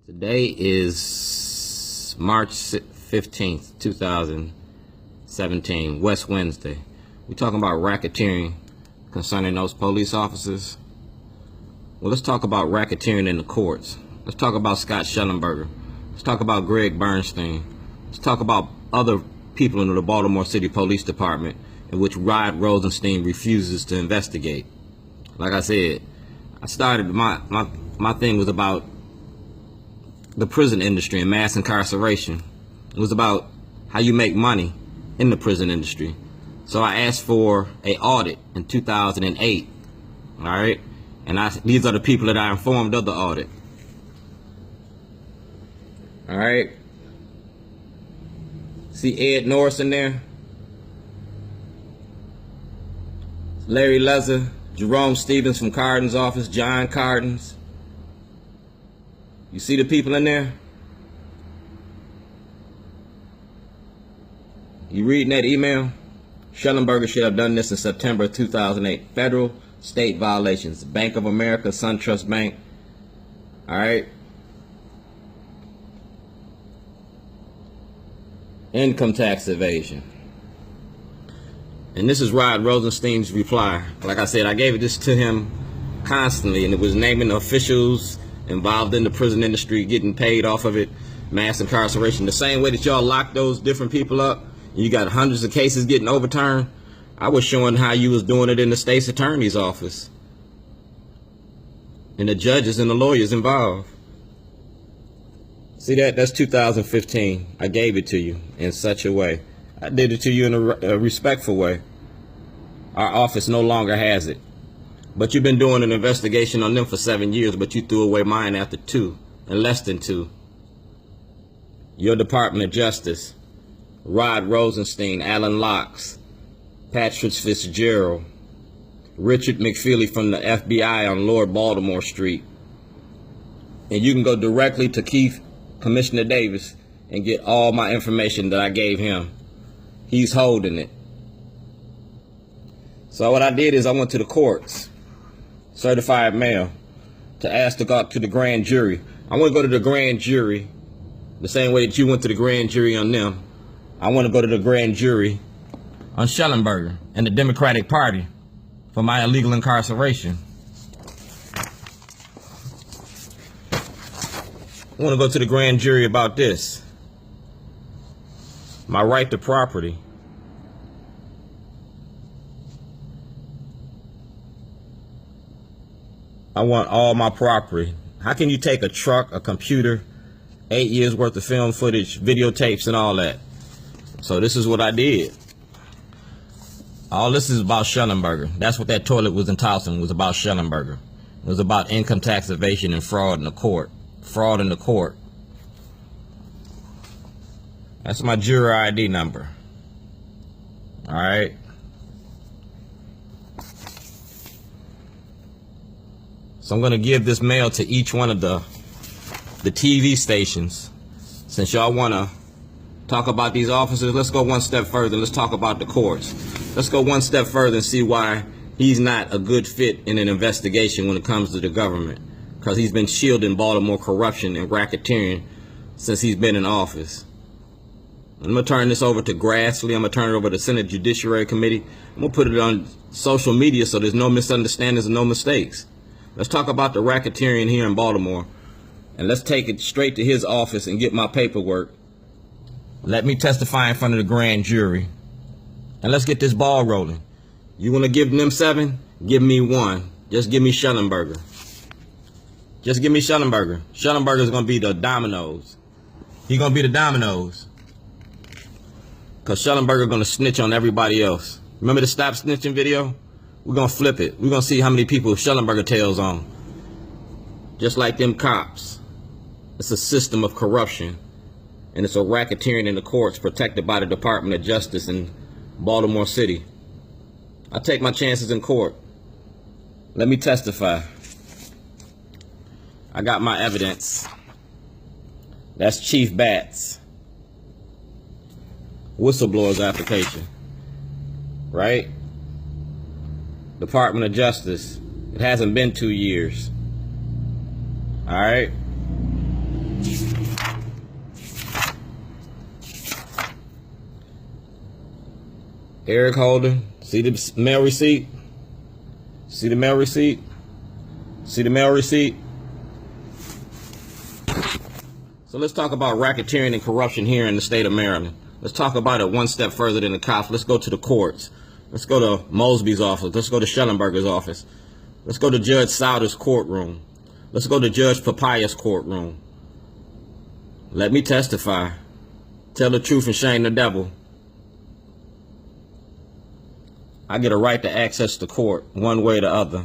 Today is March 15th, 2017, West Wednesday. We're talking about racketeering concerning those police officers. Well, let's talk about racketeering in the courts. Let's talk about Scott Shellenberger. Let's talk about Greg Bernstein. Let's talk about other people in the Baltimore City Police Department in which Rod Rosenstein refuses to investigate. Like I said, I started my thing was about the prison industry and mass incarceration. It was about how you make money in the prison industry. So I asked for an audit in 2008. All right, and these are the people that I informed of the audit. All right. See Ed Norris in there? Larry Lezzer, Jerome Stevens from Carden's office, John Carden's. You see the people in there? You reading that email? Shellenberger should have done this in September 2008. Federal, state violations. Bank of America, SunTrust Bank. All right. Income tax evasion. And this is Rod Rosenstein's reply. Like I said, I gave this to him constantly, and it was naming the officials involved in the prison industry getting paid off of it, mass incarceration. The same way that y'all lock those different people up, you got hundreds of cases getting overturned. I was showing how you was doing it in the state's attorney's office and the judges and the lawyers involved. See that? That's 2015. I gave it to you in such a way. I did it to you in a respectful way. Our office no longer has it. But you've been doing an investigation on them for 7 years, but you threw away mine after 2, and less than 2. Your Department of Justice, Rod Rosenstein, Alan Locks, Patrick Fitzgerald, Richard McFeely from the FBI on Lord Baltimore Street. And you can go directly to Commissioner Davis and get all my information that I gave him. He's holding it. So what I did is I went to the courts, certified mail, to ask to go to the grand jury. I want to go to the grand jury the same way that you went to the grand jury on them. I want to go to the grand jury on Shellenberger and the Democratic Party for my illegal incarceration. I want to go to the grand jury about this. My right to property. I want all my property. How can you take a truck, a computer, 8 years worth of film footage, videotapes, and all that? So this is what I did. All this is about Shellenberger. That's what that toilet was in Towson was about. Shellenberger. It was about income tax evasion and fraud in the court. Fraud in the court. That's my juror ID number. All right. So I'm going to give this mail to each one of the TV stations. Since y'all want to talk about these officers, let's go one step further. Let's talk about the courts. Let's go one step further and see why he's not a good fit in an investigation when it comes to the government. Because he's been shielding Baltimore corruption and racketeering since he's been in office. I'm going to turn this over to Grassley. I'm going to turn it over to the Senate Judiciary Committee. I'm going to put it on social media so there's no misunderstandings and no mistakes. Let's talk about the racketeering here in Baltimore. And let's take it straight to his office and get my paperwork. Let me testify in front of the grand jury. And let's get this ball rolling. You want to give them 7? Give me 1. Just give me Shellenberger. Just give me Shellenberger. Shellenberger's going to be the dominoes. He's going to be the dominoes. Because Shellenberger going to snitch on everybody else. Remember the Stop Snitching video? We're going to flip it. We're going to see how many people Shellenberger tells on. Just like them cops. It's a system of corruption. And it's a racketeering in the courts protected by the Department of Justice in Baltimore City. I take my chances in court. Let me testify. I got my evidence. That's Chief Batts' whistleblower's application. Right? Department of Justice. It hasn't been 2 years. All right? Eric Holder. See the mail receipt? See the mail receipt? See the mail receipt? So let's talk about racketeering and corruption here in the state of Maryland. Let's talk about it one step further than the cops. Let's go to the courts. Let's go to Mosby's office. Let's go to Shellenberger's office. Let's go to Judge Souter's courtroom. Let's go to Judge Papaya's courtroom. Let me testify. Tell the truth and shame the devil. I get a right to access the court one way or the other.